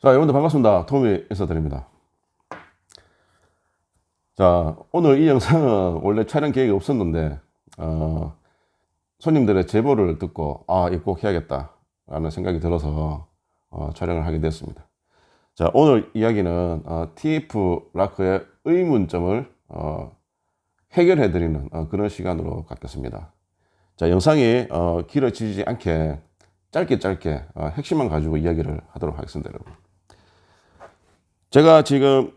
자, 여러분들 반갑습니다. 토미 인사드립니다. 자, 오늘 이 영상은 원래 촬영 계획이 없었는데, 손님들의 제보를 듣고, 이거 꼭 해야겠다. 라는 생각이 들어서, 촬영을 하게 됐습니다. 자, 오늘 이야기는, TF 라커의 의문점을, 해결해드리는 그런 시간으로 갖겠습니다. 자, 영상이, 길어지지 않게 짧게, 핵심만 가지고 이야기를 하도록 하겠습니다, 여러분. 제가 지금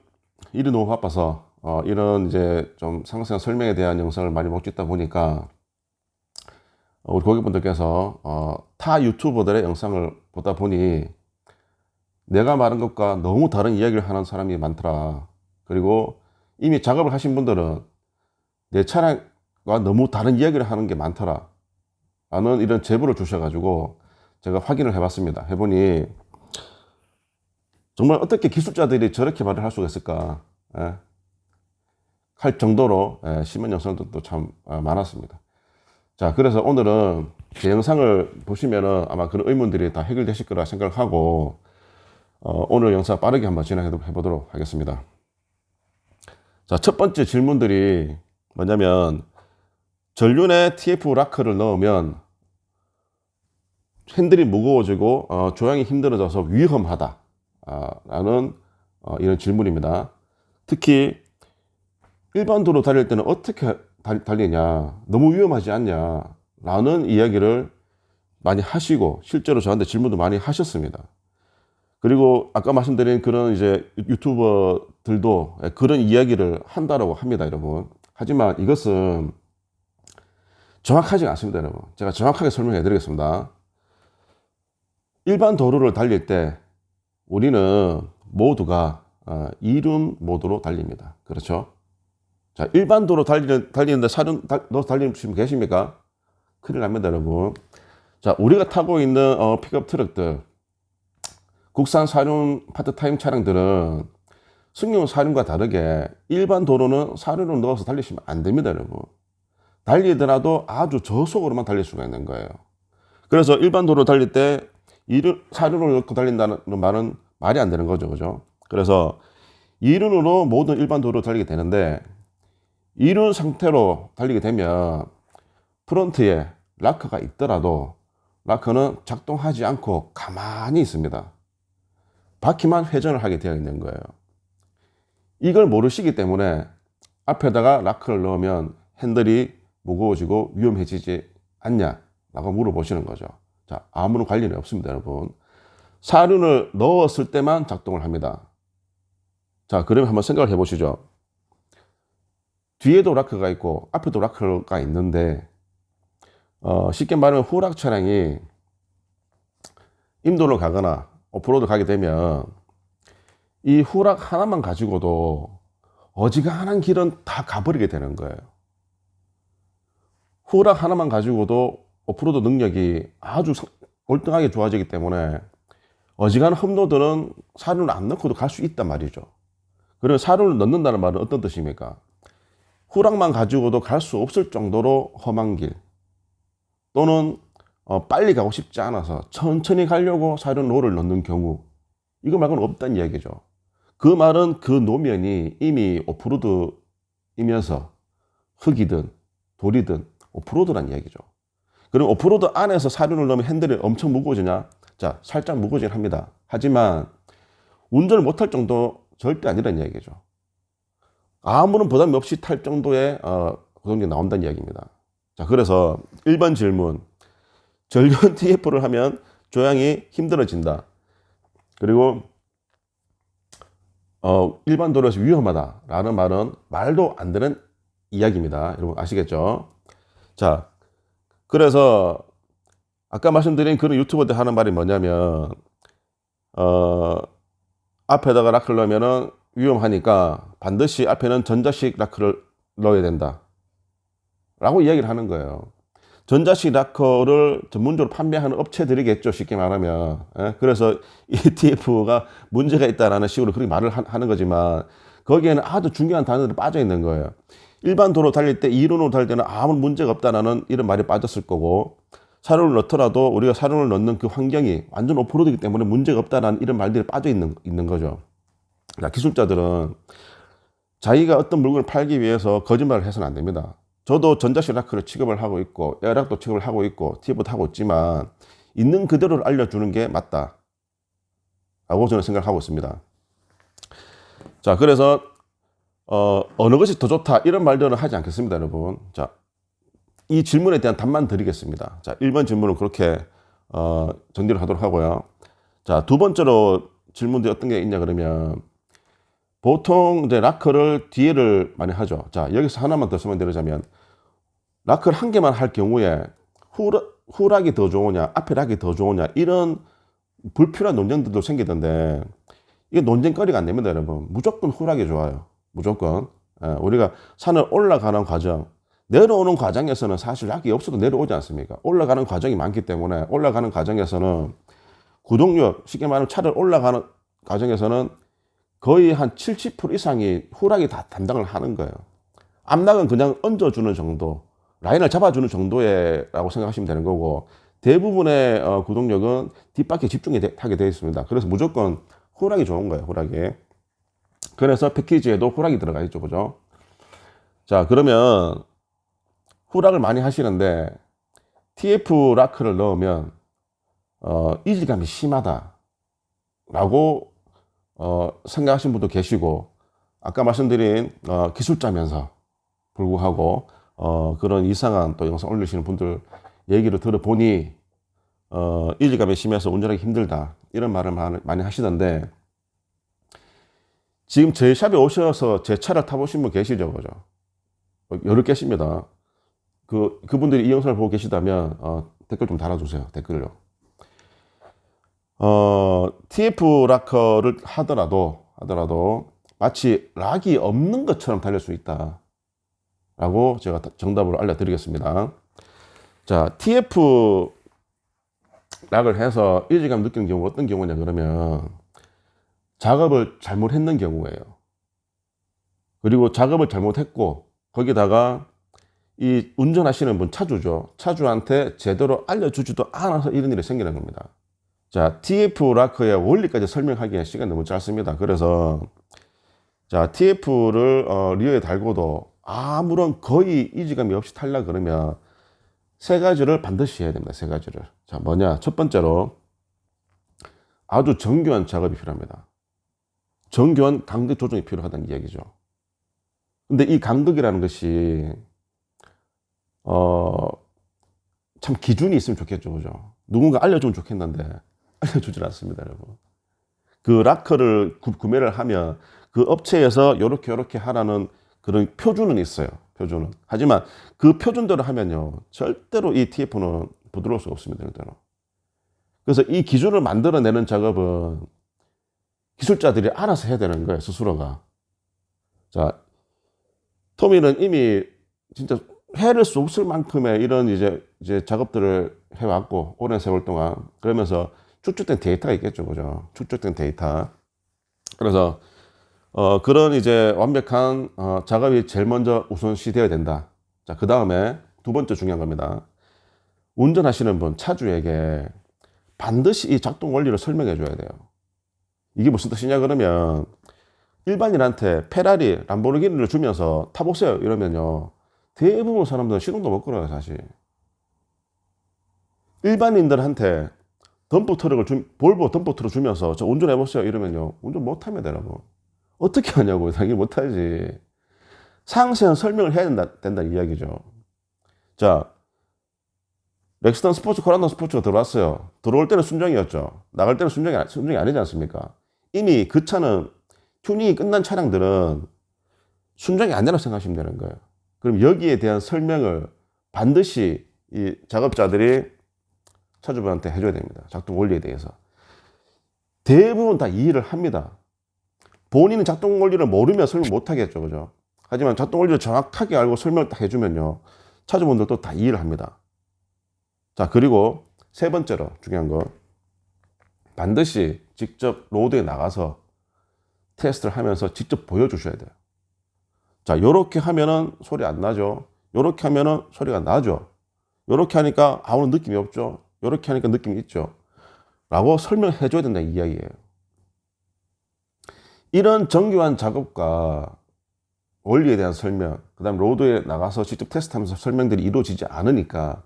일이 너무 바빠서 이런 이제 좀 상세한 설명에 대한 영상을 많이 못 찍다 보니까 우리 고객분들께서 타 유튜버들의 영상을 보다 보니 내가 말한 것과 너무 다른 이야기를 하는 사람이 많더라. 그리고 이미 작업을 하신 분들은 내 차량과 너무 다른 이야기를 하는 게 많더라 라는 이런 제보를 주셔가지고 제가 확인을 해봤습니다. 해보니 정말 어떻게 기술자들이 저렇게 말을 할 수가 있을까 할 정도로 심한 영상들도 참 많았습니다. 자, 그래서 오늘은 제 영상을 보시면은 아마 그런 의문들이 다 해결되실 거라 생각하고 오늘 영상 빠르게 한번 진행해 보도록 하겠습니다. 자, 첫 번째 질문들이 뭐냐면 전륜에 TF 라커를 넣으면 핸들이 무거워지고 조향이 힘들어져서 위험하다 라는 이런 질문입니다. 특히 일반 도로 달릴 때는 어떻게 달리냐, 너무 위험하지 않냐 라는 이야기를 많이 하시고 실제로 저한테 질문도 많이 하셨습니다. 그리고 아까 말씀드린 그런 이제 유튜버들도 그런 이야기를 한다라고 합니다, 여러분. 하지만 이것은 정확하지 않습니다, 여러분. 제가 정확하게 설명해 드리겠습니다. 일반 도로를 달릴 때 우리는 모두가 이륜 모드로 달립니다. 그렇죠? 자, 일반 도로 달리는데 사륜 넣어서 달리는 분 계십니까? 큰일 납니다, 여러분. 자, 우리가 타고 있는 픽업 트럭들, 국산 사륜 파트타임 차량들은 승용 사륜과 다르게 일반 도로는 사륜을 넣어서 달리시면 안 됩니다, 여러분. 달리더라도 아주 저속으로만 달릴 수가 있는 거예요. 그래서 일반 도로 달릴 때 사륜을 넣고 달린다는 말은 말이 안 되는 거죠. 그죠? 그래서 이륜으로 모든 일반 도로를 달리게 되는데 이륜 상태로 달리게 되면 프론트에 락커가 있더라도 락커는 작동하지 않고 가만히 있습니다. 바퀴만 회전을 하게 되어 있는 거예요. 이걸 모르시기 때문에 앞에다가 락커를 넣으면 핸들이 무거워지고 위험해지지 않냐라고 물어보시는 거죠. 자, 아무런 관련이 없습니다, 여러분. 사륜을 넣었을 때만 작동을 합니다. 자, 그러면 한번 생각을 해보시죠. 뒤에도 락커가 있고 앞에도 락커가 있는데 쉽게 말하면 후락 차량이 임도를 가거나 오프로드 가게 되면 이 후락 하나만 가지고도 어지간한 길은 다 가버리게 되는 거예요. 후락 하나만 가지고도 오프로드 능력이 아주 월등하게 좋아지기 때문에 어지간한 험로들은 사륜을 안 넣고도 갈 수 있단 말이죠. 그리고 사륜을 넣는다는 말은 어떤 뜻입니까? 후락만 가지고도 갈 수 없을 정도로 험한 길 또는 빨리 가고 싶지 않아서 천천히 가려고 사륜로를 넣는 경우, 이거 말고는 없다는 이야기죠. 그 말은 그 노면이 이미 오프로드이면서 흙이든 돌이든 오프로드란 이야기죠. 그리고 오프로드 안에서 사륜을 넣으면 핸들이 엄청 무거워지냐? 자, 살짝 무거워지긴 합니다. 하지만 운전을 못할 정도 절대 아니라는 이야기죠. 아무런 부담이 없이 탈 정도의 고동력이 나온다는 이야기입니다. 자, 그래서 1번 질문, 전륜 TF를 하면 조향이 힘들어진다. 그리고 일반 도로에서 위험하다라는 말은 말도 안 되는 이야기입니다. 여러분 아시겠죠? 자, 그래서 아까 말씀드린 그런 유튜버들 하는 말이 뭐냐면 앞에다가 락커를 넣으면 위험하니까 반드시 앞에는 전자식 락커를 넣어야 된다 라고 이야기를 하는 거예요. 전자식 락커를 전문적으로 판매하는 업체들이겠죠, 쉽게 말하면. 그래서 ETF가 문제가 있다라는 식으로 그렇게 말을 하는 거지만 거기에는 아주 중요한 단어들이 빠져 있는 거예요. 일반 도로 달릴 때 이륜으로 달릴 때는 아무 문제가 없다라는 이런 말이 빠졌을 거고, 사륜을 넣더라도 우리가 사륜을 넣는 그 환경이 완전 오프로드이기 때문에 문제가 없다라는 이런 말들이 빠져 있는 거죠. 자, 기술자들은 자기가 어떤 물건을 팔기 위해서 거짓말을 해서는 안 됩니다. 저도 전자식 라크를 취급을 하고 있고 에어락도 취급을 하고 있고 TF도 하고 있지만 있는 그대로를 알려주는 게 맞다 라고 저는 생각하고 있습니다. 자, 그래서 어느 것이 더 좋다 이런 말들은 하지 않겠습니다, 여러분. 자, 이 질문에 대한 답만 드리겠습니다. 자, 1번 질문은 그렇게 정리를 하도록 하고요. 자, 두 번째로 질문들이 어떤 게 있냐 그러면 보통 이제 락커를 뒤에를 많이 하죠. 자, 여기서 하나만 더 설명드리자면 락커를 한 개만 할 경우에 후락이 더 좋으냐 앞에 락이 더 좋으냐 이런 불필요한 논쟁들도 생기던데 이게 논쟁거리가 안 됩니다, 여러분. 무조건 후락이 좋아요. 무조건. 우리가 산을 올라가는 과정, 내려오는 과정에서는 사실 락이 없어도 내려오지 않습니까? 올라가는 과정이 많기 때문에 올라가는 과정에서는 구동력, 쉽게 말하면 차를 올라가는 과정에서는 거의 한 70% 이상이 후락이 다 담당을 하는 거예요. 앞락은 그냥 얹어주는 정도, 라인을 잡아주는 정도라고 생각하시면 되는 거고 대부분의 구동력은 뒷바퀴에 집중하게 되어 있습니다. 그래서 무조건 후락이 좋은 거예요, 후락이. 그래서 패키지에도 후락이 들어가 있죠, 그죠? 자, 그러면 후락을 많이 하시는데 TF 라크를 넣으면 이질감이 심하다 라고 생각하시는 분도 계시고 아까 말씀드린 기술자면서 불구하고 그런 이상한 또 영상 올리시는 분들 얘기를 들어보니 이질감이 심해서 운전하기 힘들다 이런 말을 많이 하시던데 지금 제 샵에 오셔서 제 차를 타보신 분 계시죠, 그죠? 여러 계십니다. 그분들이 이 영상을 보고 계시다면 댓글 좀 달아주세요. 댓글로. TF 락커를 하더라도 마치 락이 없는 것처럼 달릴 수 있다 라고 제가 정답으로 알려드리겠습니다. 자, TF 락을 해서 이질감 느끼는 경우가 어떤 경우냐 그러면 작업을 잘못했는 경우예요. 그리고 작업을 잘못했고 거기다가 이 운전하시는 분 차주한테 제대로 알려주지도 않아서 이런 일이 생기는 겁니다. 자, TF 락커의 원리까지 설명하기에 시간이 너무 짧습니다. 그래서 자, TF를 리어에 달고도 아무런 거의 이질감이 없이 탈라 그러면 세 가지를 반드시 해야 됩니다. 세 가지를. 자, 뭐냐? 첫 번째로 아주 정교한 작업이 필요합니다. 정교한 간극 조정이 필요하다는 이야기죠. 근데 이 간극이라는 것이 참 기준이 있으면 좋겠죠, 그죠? 누군가 알려주면 좋겠는데 알려주질 않습니다, 여러분. 그 락커를 구매를 하면 그 업체에서 요렇게 하라는 그런 표준은 있어요. 표준은. 하지만 그 표준대로 하면요 절대로 이 TF는 부드러울 수가 없습니다, 절대로. 그래서 이 기준을 만들어내는 작업은 기술자들이 알아서 해야 되는 거예요, 스스로가. 자, 토미는 이미 진짜 해낼 수 없을 만큼의 이런 이제 작업들을 해왔고, 오랜 세월 동안. 그러면서 축적된 데이터가 있겠죠, 그죠? 축적된 데이터. 그래서, 그런 이제 완벽한, 작업이 제일 먼저 우선시 되어야 된다. 자, 그 다음에 두 번째 중요한 겁니다. 운전하시는 분, 차주에게 반드시 이 작동 원리를 설명해 줘야 돼요. 이게 무슨 뜻이냐 그러면 일반인한테 페라리, 람보르기니를 주면서 타보세요 이러면요 대부분 사람들은 시동도 못 걸어요, 사실. 일반인들한테 볼보 덤프 트럭 주면서 저 운전해보세요 이러면요 운전 못합니다, 여러분. 어떻게 하냐고요. 당연히 못하지. 상세한 설명을 해야 된다 이야기죠. 자, 렉스턴 스포츠, 코란도 스포츠가 들어왔어요. 들어올 때는 순정이었죠. 나갈 때는 순정이 아니지 않습니까? 이미 그 차는 튜닝이 끝난 차량들은 순정이 아니라고 생각하시면 되는 거예요. 그럼 여기에 대한 설명을 반드시 이 작업자들이 차주분한테 해줘야 됩니다. 작동 원리에 대해서. 대부분 다 이해를 합니다. 본인은 작동 원리를 모르면 설명 못 하겠죠, 그죠? 하지만 작동 원리를 정확하게 알고 설명을 딱 해주면요 차주분들도 다 이해를 합니다. 자, 그리고 세 번째로 중요한 거, 반드시 직접 로드에 나가서 테스트를 하면서 직접 보여주셔야 돼요. 자, 요렇게 하면은 소리 안 나죠. 요렇게 하면은 소리가 나죠. 요렇게 하니까 아무런 느낌이 없죠. 요렇게 하니까 느낌이 있죠. 라고 설명해 줘야 된다는 이야기예요. 이런 정교한 작업과 원리에 대한 설명, 그 다음 로드에 나가서 직접 테스트하면서 설명들이 이루어지지 않으니까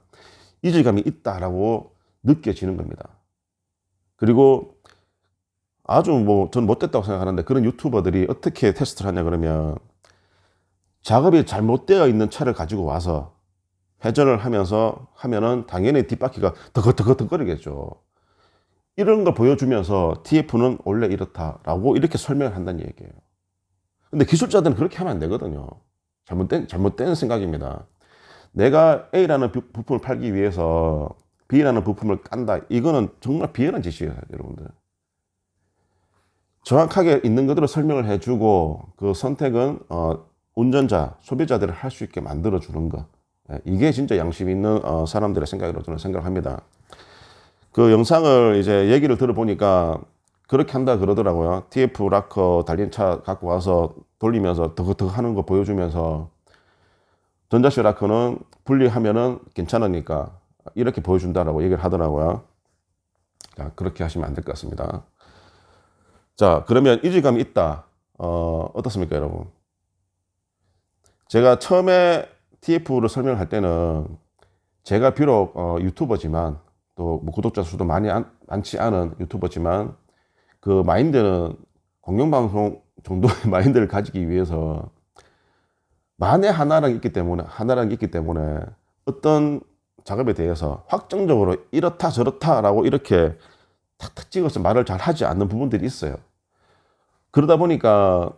이질감이 있다라고 느껴지는 겁니다. 그리고 아주 전 못됐다고 생각하는데, 그런 유튜버들이 어떻게 테스트를 하냐 그러면 작업이 잘못되어 있는 차를 가지고 와서 회전을 하면서 하면은 당연히 뒷바퀴가 더거거리겠죠. 이런 걸 보여주면서 TF는 원래 이렇다라고 이렇게 설명을 한다는 얘기예요. 근데 기술자들은 그렇게 하면 안 되거든요. 잘못된 생각입니다. 내가 A라는 부품을 팔기 위해서 B라는 부품을 깐다. 이거는 정말 비열한 짓이에요, 여러분들. 정확하게 있는 그대로 설명을 해주고 그 선택은 운전자, 소비자들을 할 수 있게 만들어주는 거. 이게 진짜 양심 있는 사람들의 생각이라고 저는 생각합니다. 그 영상을 이제 얘기를 들어보니까 그렇게 한다 그러더라고요. TF 락커 달린 차 갖고 와서 돌리면서 더그더그 하는 거 보여주면서 전자식 락커는 분리하면은 괜찮으니까 이렇게 보여준다라고 얘기를 하더라고요. 자, 그렇게 하시면 안 될 것 같습니다. 자, 그러면 이질감이 있다. 어떻습니까, 여러분? 제가 처음에 TF를 설명할 때는 제가 비록 유튜버지만 또 뭐 구독자 수도 많지 않은 유튜버지만 그 마인드는 공영방송 정도의 마인드를 가지기 위해서 만에 하나라는 게 있기 때문에 어떤 작업에 대해서 확정적으로 이렇다 저렇다라고 이렇게 탁탁 찍어서 말을 잘 하지 않는 부분들이 있어요. 그러다 보니까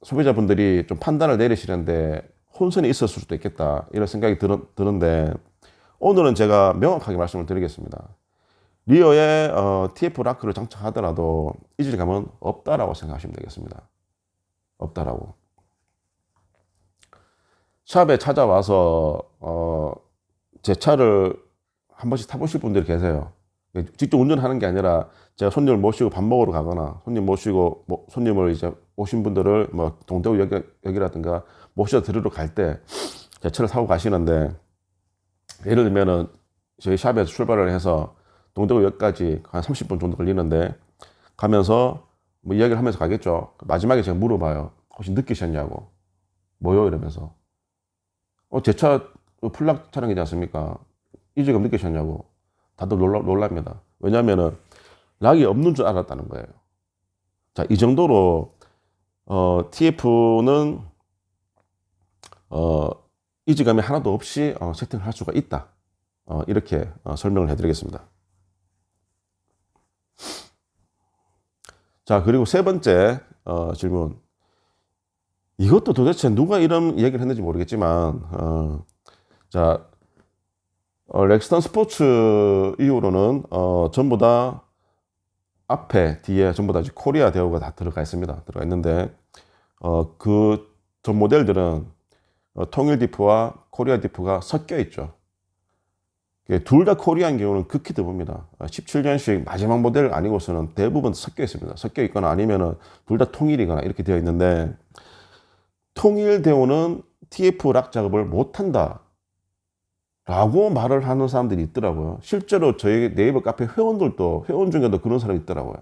소비자분들이 좀 판단을 내리시는데 혼선이 있었을 수도 있겠다, 이런 생각이 드는데, 오늘은 제가 명확하게 말씀을 드리겠습니다. 리어에 TF 락크를 장착하더라도 이질감은 없다라고 생각하시면 되겠습니다. 없다라고. 샵에 찾아와서 제 차를 한 번씩 타보실 분들이 계세요. 직접 운전하는 게 아니라 제가 손님을 모시고 밥 먹으러 가거나 손님을 이제 오신 분들을 뭐 동대구 역이라든가 모셔 드리러 갈 때 제 차를 타고 가시는데, 예를 들면은 저희 샵에서 출발을 해서 동대구역까지 한 30분 정도 걸리는데, 가면서 뭐 이야기를 하면서 가겠죠. 마지막에 제가 물어봐요. 혹시 느끼셨냐고. 뭐요? 이러면서. 제 차 풀락 차량이지 않습니까? 이질감 느끼셨냐고. 다들 놀랍니다. 왜냐면은 락이 없는 줄 알았다는 거예요. 자, 이 정도로 TF는 이질감이 하나도 없이 세팅을 할 수가 있다. 이렇게 설명을 해드리겠습니다. 자, 그리고 세 번째 질문. 이것도 도대체 누가 이런 얘기를 했는지 모르겠지만, 자, 렉스턴 스포츠 이후로는 전부 다 앞에 뒤에 전부 다 코리아 대우가 다 들어가 있는데, 그 전 모델들은 통일 디프와 코리아 디프가 섞여 있죠. 둘 다 코리아인 경우는 극히 드뭅니다. 17년식 마지막 모델 아니고서는 대부분 섞여 있습니다. 섞여 있거나 아니면은 둘 다 통일이거나 이렇게 되어 있는데, 통일 대우는 TF 락 작업을 못한다 라고 말을 하는 사람들이 있더라고요. 실제로 저희 네이버 카페 회원 중에도 그런 사람이 있더라고요.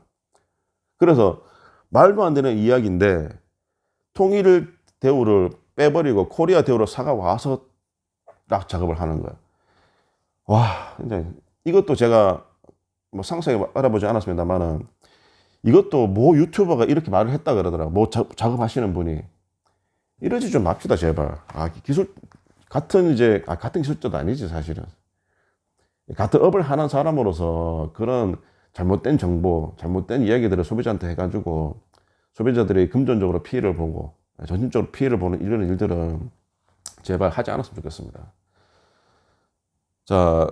그래서 말도 안 되는 이야기인데 통일 대우를 빼버리고 코리아 대우로 사가 와서 락 작업을 하는 거예요. 와, 이제 이것도 제가 뭐 상세히 알아보지 않았습니다만은, 이것도 뭐 유튜버가 이렇게 말을 했다 그러더라고요. 뭐 작업하시는 분이. 이러지 좀 맙시다, 제발. 같은 기술자도 아니지, 사실은. 같은 업을 하는 사람으로서 그런 잘못된 정보, 잘못된 이야기들을 소비자한테 해가지고 소비자들이 금전적으로 피해를 보고 정신적으로 피해를 보는 이런 일들은 제발 하지 않았으면 좋겠습니다. 자,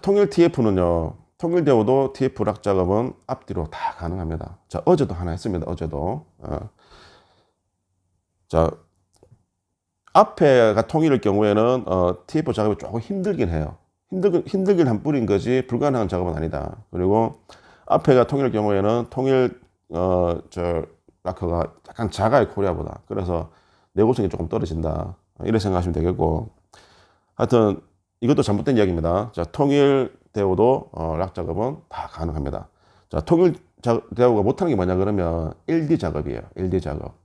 통일 TF는요, 통일 대우도 TF 락 작업은 앞뒤로 다 가능합니다. 자, 어제도 하나 했습니다. 어제도. 자, 앞에가 통일일 경우에는 TF 작업이 조금 힘들긴 해요. 힘들긴 한 뿐인 거지 불가능한 작업은 아니다. 그리고 앞에가 통일일 경우에는 통일 락커가 약간 작아요, 코리아보다. 그래서 내구성이 조금 떨어진다, 이렇게 생각하시면 되겠고, 하여튼 이것도 잘못된 이야기입니다. 자, 통일 대우도 락 작업은 다 가능합니다. 자, 통일 대우가 못하는 게 뭐냐 그러면 LD 작업이에요. LD 작업.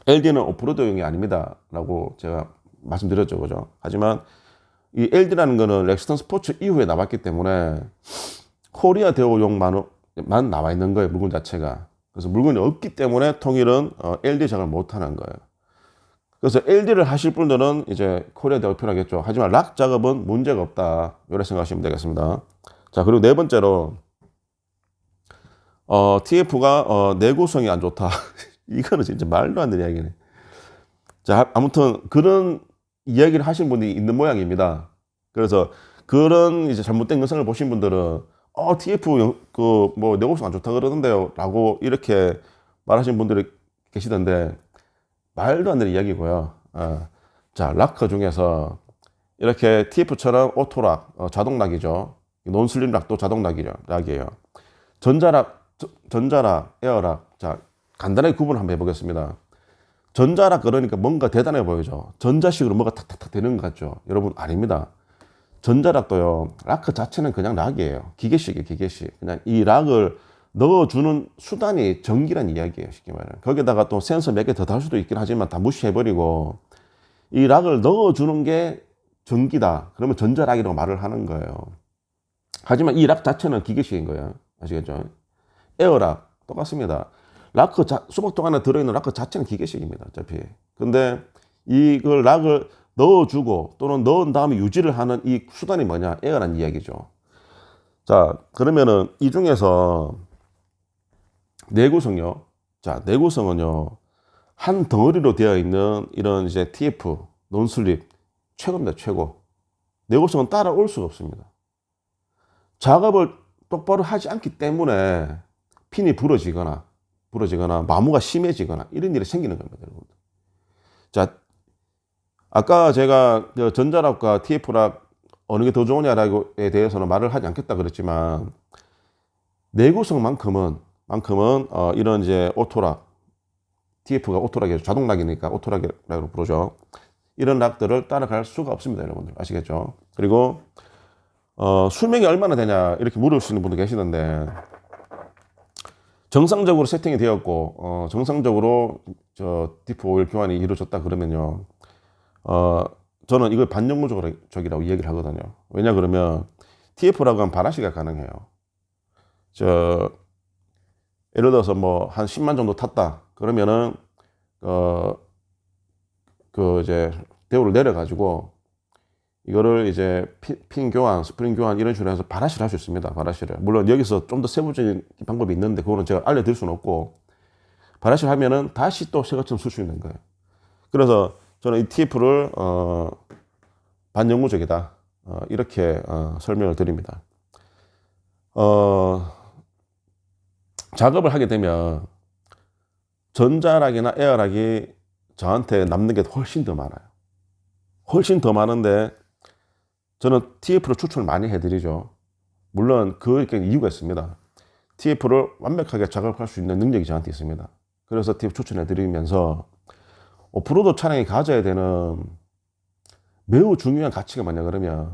LD는 오프로드용이 아닙니다. 라고 제가 말씀드렸죠. 그죠? 하지만 이 LD라는 거는 렉스턴 스포츠 이후에 나왔기 때문에 코리아 대우용만 나와 있는 거예요. 물건 자체가. 그래서 물건이 없기 때문에 통일은 LD 작업을 못하는 거예요. 그래서 LD를 하실 분들은 이제 코리아 대우 필요하겠죠. 하지만 락 작업은 문제가 없다. 이렇게 생각하시면 되겠습니다. 자, 그리고 네 번째로 TF가 내구성이 안 좋다. 이거는 진짜 말도 안 되는 이야기네. 자, 아무튼 그런 이야기를 하신 분이 있는 모양입니다. 그래서 그런 이제 잘못된 영상을 보신 분들은 TF 뭐 내구성 안 좋다 그러던데요. 라고 이렇게 말하신 분들이 계시던데 말도 안 되는 이야기고요. 자, 락커 중에서 이렇게 TF처럼 오토락, 자동락이죠. 논슬림 락도 자동락이에요. 전자락, 에어락. 자, 간단하게 구분 한번 해보겠습니다. 전자락 그러니까 뭔가 대단해 보이죠. 전자식으로 뭐가 탁탁탁 되는 것 같죠. 여러분 아닙니다. 전자락도요. 락커 자체는 그냥 락이에요. 기계식이에요. 기계식. 그냥 이 락을 넣어주는 수단이 전기란 이야기예요. 쉽게 말하면. 거기다가 또 센서 몇 개 더 달 수도 있긴 하지만 다 무시해버리고 이 락을 넣어주는 게 전기다. 그러면 전자락이라고 말을 하는 거예요. 하지만 이 락 자체는 기계식인 거예요. 아시겠죠? 에어락 똑같습니다. 수박통 안에 들어있는 락커 자체는 기계식입니다. 어차피. 근데 이걸 락을 넣어주고 또는 넣은 다음에 유지를 하는 이 수단이 뭐냐? 에어란 이야기죠. 자, 그러면은 이 중에서 내구성요. 자, 내구성은요. 한 덩어리로 되어 있는 이런 이제 TF, 논슬립 최고입니다. 최고. 내구성은 따라올 수가 없습니다. 작업을 똑바로 하지 않기 때문에 핀이 부러지거나 마모가 심해지거나 이런 일이 생기는 겁니다. 여러분들. 자, 아까 제가 전자락과 TF락 어느 게 더 좋으냐에 대해서는 말을 하지 않겠다 그랬지만 내구성만큼은 이런 이제 오토락, TF가 오토락이죠. 자동락이니까 오토락이라고 부르죠. 이런 락들을 따라갈 수가 없습니다. 여러분들 아시겠죠? 그리고 수명이 얼마나 되냐 이렇게 물으시는 분도 계시는데 정상적으로 세팅이 되었고 정상적으로 디프 오일 교환이 이루어졌다 그러면요. 저는 이걸 반영구적이라고 이야기를 하거든요. 왜냐 그러면 TF라고 하면 반환시가 가능해요. 예를 들어서 뭐 한 10만 정도 탔다. 그러면은 이제 대우를 내려가지고 이거를 이제 핀 교환, 스프링 교환 이런 식으로 해서 반환시를 할 수 있습니다. 반환시를. 물론 여기서 좀 더 세부적인 방법이 있는데 그거는 제가 알려드릴 수는 없고 반환시를 하면은 다시 또 새 것처럼 쓸 수 있는 거예요. 그래서 저는 이 TF를 반영구적이다 이렇게 설명을 드립니다. 작업을 하게 되면 전자락이나 에어락이 저한테 남는 게 훨씬 더 많아요. 훨씬 더 많은데 저는 TF를 추천을 많이 해드리죠. 물론 그게 이유가 있습니다. TF를 완벽하게 작업할 수 있는 능력이 저한테 있습니다. 그래서 TF 추천해드리면서 오프로드 차량이 가져야 되는 매우 중요한 가치가 뭐냐 그러면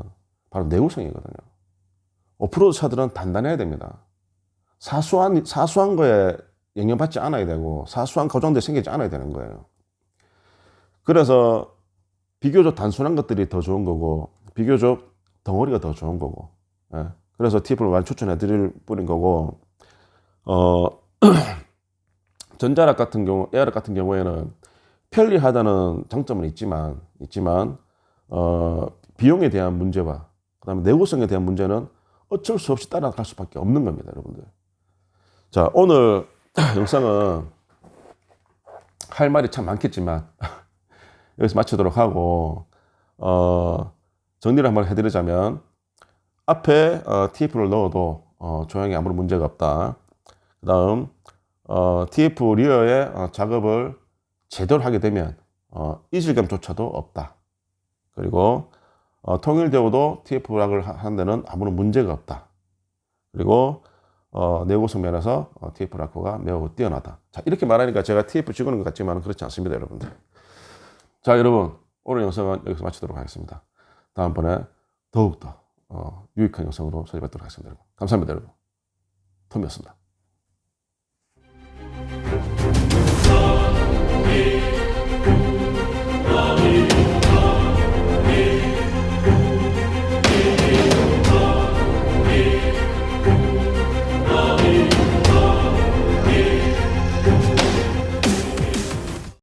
바로 내구성이거든요. 오프로드 차들은 단단해야 됩니다. 사소한 거에 영향받지 않아야 되고 사소한 고장들이 생기지 않아야 되는 거예요. 그래서 비교적 단순한 것들이 더 좋은 거고 비교적 덩어리가 더 좋은 거고 그래서 TF를 많이 추천해 드릴 뿐인 거고 전자락 같은 경우 에어락 같은 경우에는 편리하다는 장점은 있지만 비용에 대한 문제와 그다음에 내구성에 대한 문제는 어쩔 수 없이 따라갈 수밖에 없는 겁니다, 여러분들. 자, 오늘 영상은 할 말이 참 많겠지만 여기서 마치도록 하고 정리를 한번 해드리자면 앞에 TF를 넣어도 조향이 아무런 문제가 없다. 그 다음 TF 리어의 작업을 제대로 하게 되면 이질감조차도 없다. 그리고 통일되어도 TF락을 하는 데는 아무런 문제가 없다. 그리고 내구성 면에서 TF락커가 매우 뛰어나다. 자, 이렇게 말하니까 제가 TF 찍는 것 같지만 그렇지 않습니다, 여러분들. 자, 여러분 오늘 영상은 여기서 마치도록 하겠습니다. 다음번에 더욱더 유익한 영상으로 찾아뵙도록 하겠습니다. 여러분. 감사합니다, 여러분. 톰이었습니다.